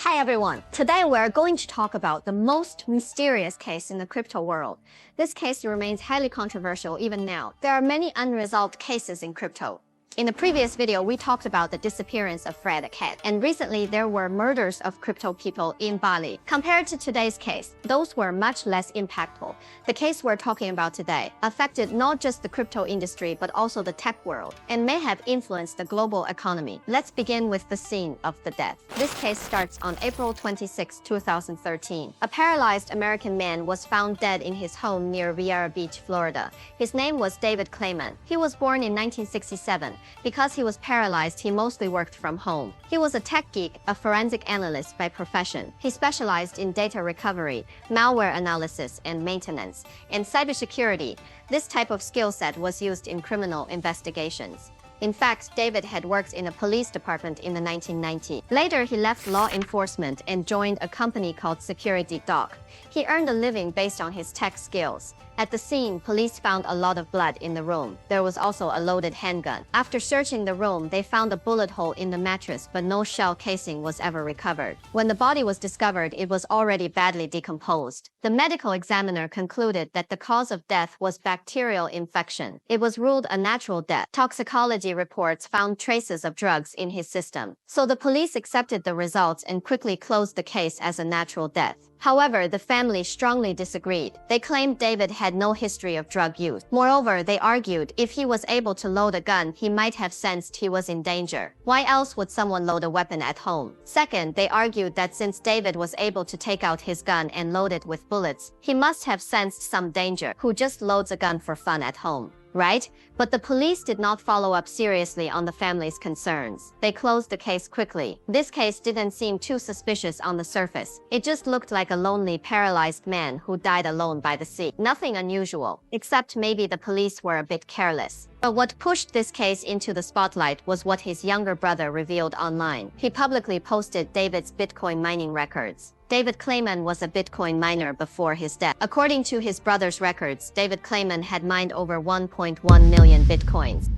Hi everyone! Today we're going to talk about the most mysterious case in the crypto world. This case remains highly controversial even now. There are many unresolved cases in crypto. In the previous video, we talked about the disappearance of Fred Cat, and recently there were murders of crypto people in Bali. Compared to today's case, those were much less impactful. The case we're talking about today affected not just the crypto industry but also the tech world, and may have influenced the global economy. Let's begin with the scene of the death. This case starts on April 26, 2013. A paralyzed American man was found dead in his home near Vieira Beach, Florida. His name was David Kleiman. He was born in 1967. Because he was paralyzed, he mostly worked from home. He was a tech geek, a forensic analyst by profession. He specialized in data recovery, malware analysis and maintenance, and cybersecurity. This type of skill set was used in criminal investigations. In fact, David had worked in a police department in the 1990s. Later, he left law enforcement and joined a company called Security Dog. He earned a living based on his tech skills. At the scene, police found a lot of blood in the room. There was also a loaded handgun. After searching the room, they found a bullet hole in the mattress, but no shell casing was ever recovered. When the body was discovered, it was already badly decomposed. The medical examiner concluded that the cause of death was bacterial infection. It was ruled a natural death. Toxicology reports found traces of drugs in his system. So the police accepted the results and quickly closed the case as a natural death. However, the family strongly disagreed. They claimed David had no history of drug use. Moreover, they argued if he was able to load a gun, he might have sensed he was in danger. Why else would someone load a weapon at home? Second, they argued that since David was able to take out his gun and load it with bullets, he must have sensed some danger. Who just loads a gun for fun at home? Right? But the police did not follow up seriously on the family's concerns. They closed the case quickly. This case didn't seem too suspicious on the surface. It just looked like a lonely, paralyzed man who died alone by the sea. Nothing unusual, except maybe the police were a bit careless. But what pushed this case into the spotlight was what his younger brother revealed online. He publicly posted David's Bitcoin mining records. David Kleiman was a Bitcoin miner before his death. According to his brother's records, David Kleiman had mined over 1.1 million Bitcoins.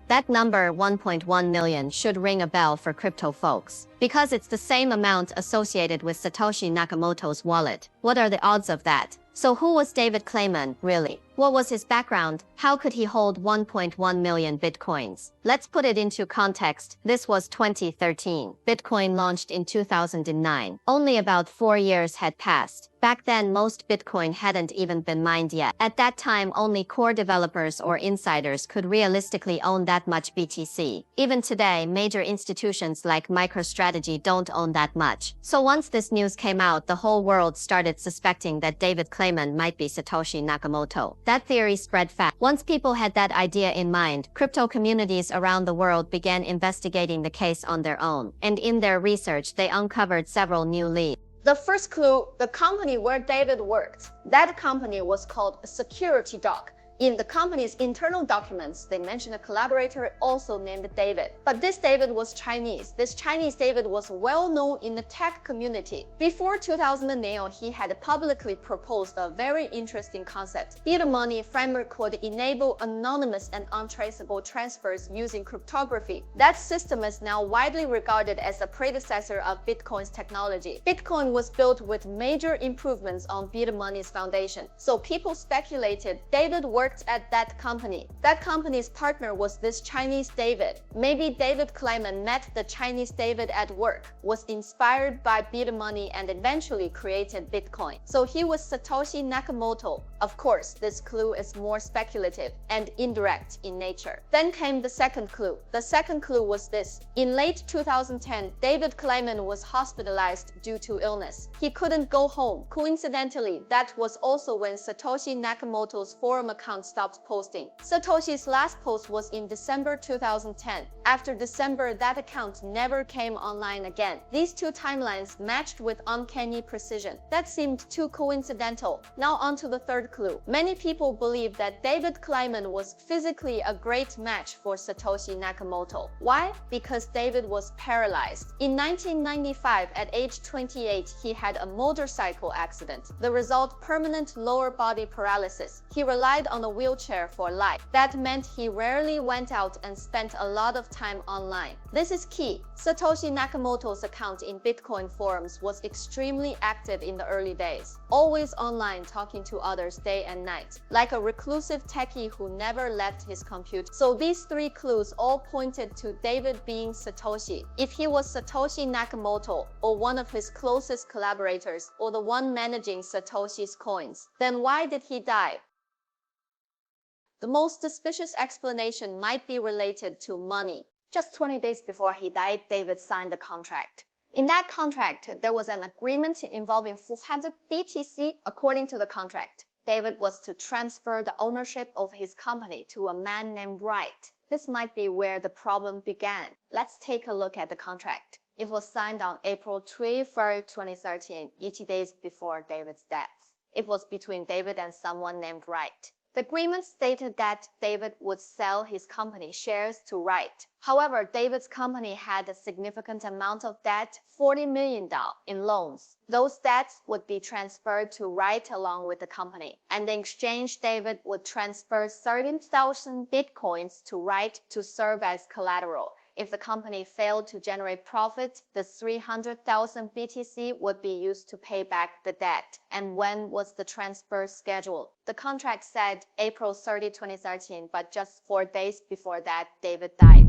That number, 1.1 million, should ring a bell for crypto folks, because it's the same amount associated with Satoshi Nakamoto's wallet. What are the odds of that? So who was David Kleiman, really? What was his background? How could he hold 1.1 million Bitcoins? Let's put it into context. This was 2013. Bitcoin launched in 2009. Only about 4 years had passed. Back then, most Bitcoin hadn't even been mined yet. At that time, only core developers or insiders could realistically own that much BTC. Even today, major institutions like MicroStrategy don't own that much. So once this news came out, the whole world started suspecting that David Kleiman might be Satoshi Nakamoto. That theory spread fast. Once people had that idea in mind, crypto communities around the world began investigating the case on their own. And in their research, they uncovered several new leads. The first clue, the company where David worked. That company was called Security Dog. In the company's internal documents, they mentioned a collaborator also named David. But this David was Chinese. This Chinese David was well known in the tech community. Before 2008, he had publicly proposed a very interesting concept. BitMoney framework could enable anonymous and untraceable transfers using cryptography. That system is now widely regarded as a predecessor of Bitcoin's technology. Bitcoin was built with major improvements on BitMoney's foundation. So people speculated David worked at that company. That company's partner was this Chinese David. Maybe David Kleiman met the Chinese David at work, was inspired by BitMoney and eventually created Bitcoin. So he was Satoshi Nakamoto. Of course, this clue is more speculative and indirect in nature. Then came the second clue. The second clue was this. In late 2010, David Kleiman was hospitalized due to illness. He couldn't go home. Coincidentally, that was also when Satoshi Nakamoto's forum account stopped posting. Satoshi's last post was in December 2010. After December, that account never came online again. These two timelines matched with uncanny precision. That seemed too coincidental. Now on to the third clue. Many people believe that David Kleiman was physically a great match for Satoshi Nakamoto. Why? Because David was paralyzed. In 1995, at age 28, he had a motorcycle accident. The result, permanent lower body paralysis. He relied on a wheelchair for life. That meant he rarely went out and spent a lot of time online. This is key. Satoshi Nakamoto's account in Bitcoin forums was extremely active in the early days, always online talking to others day and night, like a reclusive techie who never left his computer. So these three clues all pointed to David being Satoshi. If he was Satoshi Nakamoto, or one of his closest collaborators, or the one managing Satoshi's coins, then why did he die? The most suspicious explanation might be related to money. Just 20 days before he died, David signed a contract. In that contract, there was an agreement involving 400 BTC. According to the contract, David was to transfer the ownership of his company to a man named Wright. This might be where the problem began. Let's take a look at the contract. It was signed on April 23, 2013, 80 days before David's death. It was between David and someone named Wright. The agreement stated that David would sell his company shares to Wright. However, David's company had a significant amount of debt, $40 million in loans. Those debts would be transferred to Wright along with the company. And in exchange, David would transfer 13,000 bitcoins to Wright to serve as collateral. If the company failed to generate profit, the 300,000 BTC would be used to pay back the debt. And when was the transfer scheduled? The contract said April 30, 2013, but just 4 days before that, David died.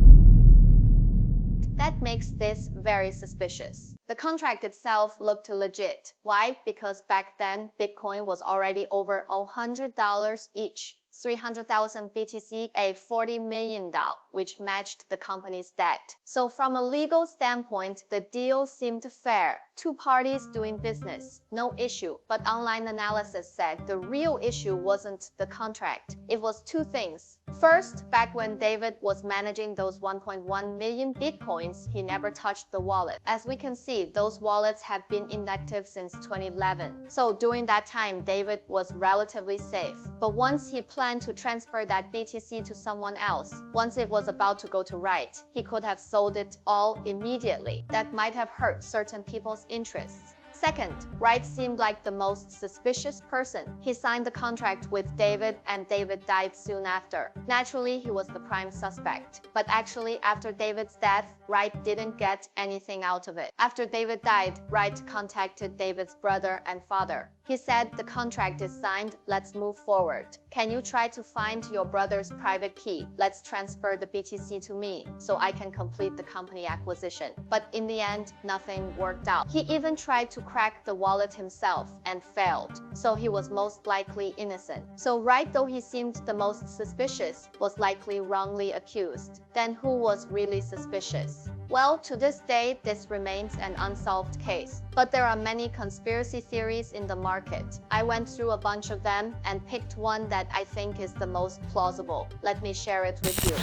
That makes this very suspicious. The contract itself looked legit. Why? Because back then, Bitcoin was already over $100 each. 300,000 BTC, a $40 million, which matched the company's debt. So from a legal standpoint, the deal seemed fair. Two parties doing business, no issue. But online analysis said the real issue wasn't the contract. It was two things. First, back when David was managing those 1.1 million Bitcoins, he never touched the wallet. As we can see, those wallets have been inactive since 2011. So during that time, David was relatively safe. But once he planned to transfer that BTC to someone else, once it was about to go to Wright, he could have sold it all immediately. That might have hurt certain people's interests. Second, Wright seemed like the most suspicious person. He signed the contract with David, and David died soon after. Naturally, he was the prime suspect. But actually, after David's death, Wright didn't get anything out of it. After David died, Wright contacted David's brother and father. He said, "The contract is signed, let's move forward. Can you try to find your brother's private key? Let's transfer the BTC to me so I can complete the company acquisition." But in the end, nothing worked out. He even tried to crack the wallet himself and failed. So he was most likely innocent. So Wright, though he seemed the most suspicious, was likely wrongly accused. Then who was really suspicious? Well, to this day, this remains an unsolved case. But there are many conspiracy theories in the market. I went through a bunch of them and picked one that I think is the most plausible. Let me share it with you.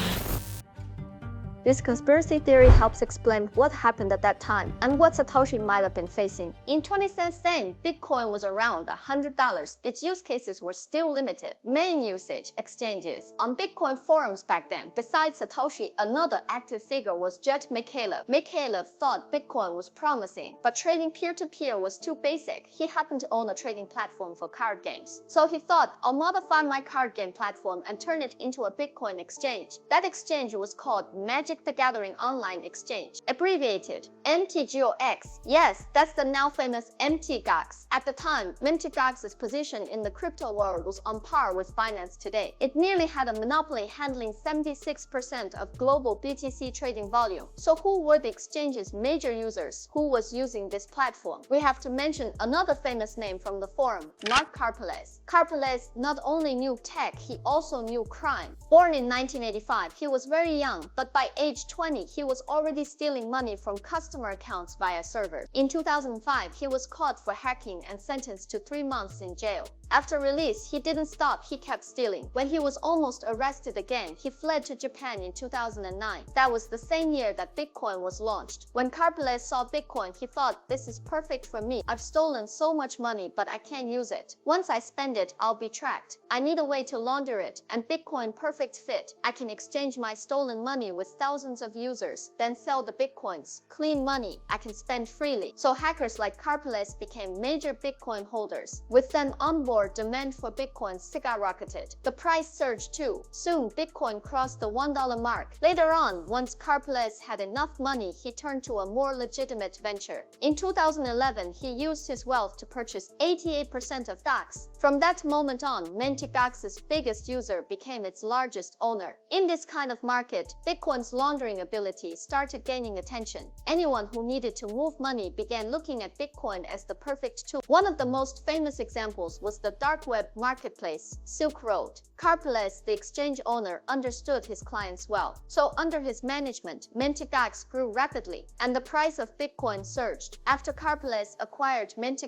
This conspiracy theory helps explain what happened at that time and what Satoshi might have been facing. In 2016, Bitcoin was around $100. Its use cases were still limited. Main usage, exchanges. On Bitcoin forums back then, besides Satoshi, another active figure was Jet Mikhailov. Mikhailov thought Bitcoin was promising, but trading peer-to-peer was too basic. He happened to own a trading platform for card games. So he thought, I'll modify my card game platform and turn it into a Bitcoin exchange. That exchange was called Magic the Gathering Online Exchange, abbreviated MTGOX. Yes, that's the now famous MTGOX. At the time, MTGOX's position in the crypto world was on par with Binance today. It nearly had a monopoly, handling 76% of global BTC trading volume. So who were the exchange's major users? Who was using this platform? We have to mention another famous name from the forum, Mark Karpeles. Karpeles not only knew tech, he also knew crime. Born in 1985, he was very young, but by age 20, he was already stealing money from customer accounts via servers. In 2005, he was caught for hacking and sentenced to 3 months in jail. After release, he didn't stop, he kept stealing. When he was almost arrested again, he fled to Japan in 2009. That was the same year that Bitcoin was launched. When Karpeles saw Bitcoin, he thought, this is perfect for me. I've stolen so much money, but I can't use it. Once I spend it, I'll be tracked. I need a way to launder it, and Bitcoin perfect fit. I can exchange my stolen money with thousands of users, then sell the Bitcoins. Clean money, I can spend freely. So hackers like Karpeles became major Bitcoin holders. With them onboard Therefore, demand for Bitcoin skyrocketed. The price surged too. Soon, Bitcoin crossed the $1 mark. Later on, once Karpeles had enough money, he turned to a more legitimate venture. In 2011, he used his wealth to purchase 88% of stocks. From that moment on, Mt. biggest user became its largest owner. In this kind of market, Bitcoin's laundering ability started gaining attention. Anyone who needed to move money began looking at Bitcoin as the perfect tool. One of the most famous examples was the dark web marketplace, Silk Road. Karpeles, the exchange owner, understood his clients well. So under his management, Mt. grew rapidly, and the price of Bitcoin surged. After Karpeles acquired Mt.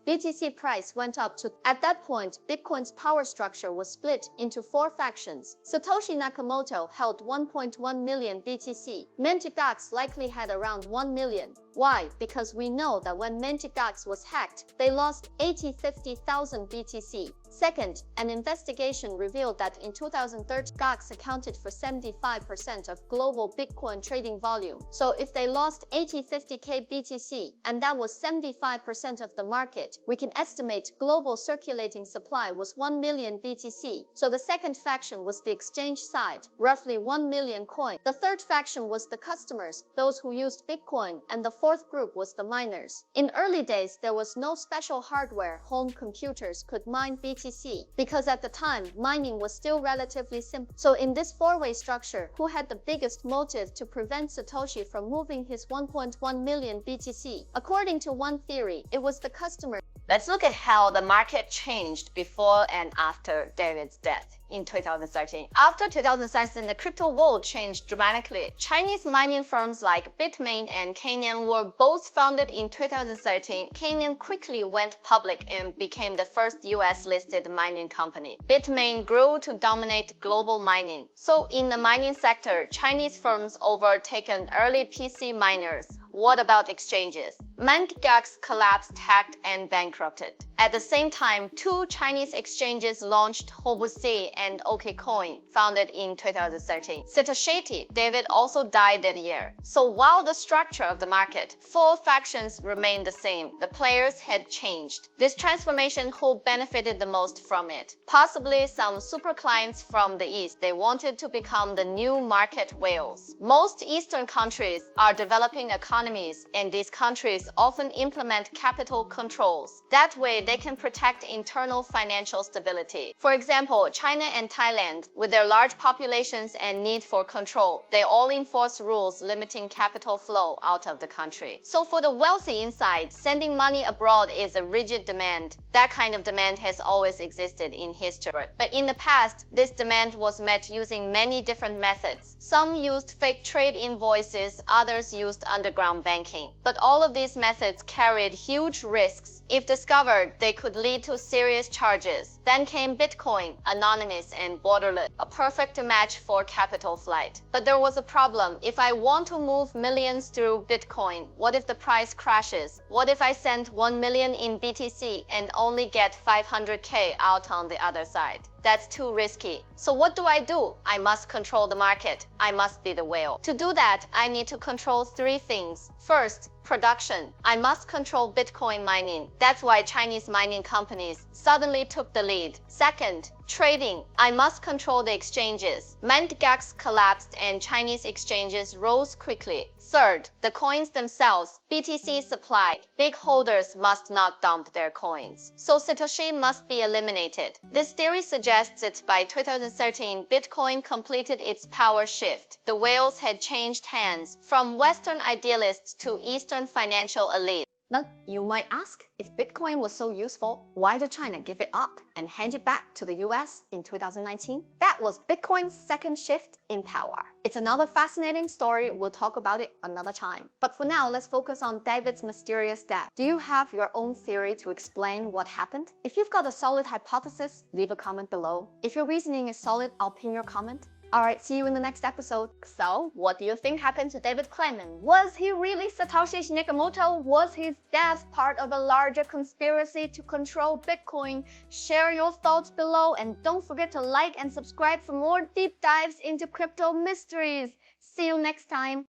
BTC price went up to. At that point, Bitcoin's power structure was split into 4 factions. Satoshi Nakamoto held 1.1 million BTC. Mt. likely had around 1 million. Why? Because we know that when Mt. was hacked, they lost 50,000 BTC. Second, an investigation revealed that in 2013, GAX accounted for 75% of global Bitcoin trading volume. So if they lost 50K BTC, and that was 75% of the market, we can estimate global circulating supply was 1 million BTC. So the second faction was the exchange side, roughly 1 million coins. The third faction was the customers, those who used Bitcoin, and the fourth group was the miners. In early days, there was no special hardware. Home computers could mine BTC because at the time, mining was still relatively simple. So in this 4-way structure, who had the biggest motive to prevent Satoshi from moving his 1.1 million BTC? According to one theory, it was the customer. Let's look at how the market changed before and after David's death in 2013. After 2013, the crypto world changed dramatically. Chinese mining firms like Bitmain and Kleiman were both founded in 2013. Kleiman quickly went public and became the first US-listed mining company. Bitmain grew to dominate global mining. So in the mining sector, Chinese firms overtaken early PC miners. What about exchanges? Mt. collapsed, hacked, and bankrupted. At the same time, 2 Chinese exchanges launched, Hobuse and OKCoin, founded in 2013. Satoshi David also died that year. So while the structure of the market, 4 factions remained the same, the players had changed. This transformation, who benefited the most from it? Possibly some super clients from the East. They wanted to become the new market whales. Most Eastern countries are developing economies, and these countries often implement capital controls. That way, they can protect internal financial stability. For example, China and Thailand, with their large populations and need for control, they all enforce rules limiting capital flow out of the country. So for the wealthy inside, sending money abroad is a rigid demand. That kind of demand has always existed in history. But in the past, this demand was met using many different methods. Some used fake trade invoices, others used underground banking. But all of these methods carried huge risks. If discovered, they could lead to serious charges. Then came Bitcoin, anonymous and borderless, a perfect match for capital flight. But there was a problem. If I want to move millions through Bitcoin, what if the price crashes? What if I send 1 million in BTC and only get 500K out on the other side? That's too risky. So what do? I must control the market. I must be the whale. To do that, I need to control 3 things. First, production. I must control Bitcoin mining. That's why Chinese mining companies suddenly took the lead. Second, trading. I must control the exchanges. Mt. collapsed and Chinese exchanges rose quickly. Third, the coins themselves. BTC supply. Big holders must not dump their coins. So Satoshi must be eliminated. This theory suggests that by 2013, Bitcoin completed its power shift. The whales had changed hands from Western idealists to Eastern financial elite. Now, you might ask, if Bitcoin was so useful, why did China give it up and hand it back to the US in 2019? That was Bitcoin's second shift in power. It's another fascinating story. We'll talk about it another time. But for now, let's focus on David's mysterious death. Do you have your own theory to explain what happened? If you've got a solid hypothesis, leave a comment below. If your reasoning is solid, I'll pin your comment. Alright, see you in the next episode. So, what do you think happened to David Kleiman? Was he really Satoshi Nakamoto? Was his death part of a larger conspiracy to control Bitcoin? Share your thoughts below and don't forget to like and subscribe for more deep dives into crypto mysteries. See you next time.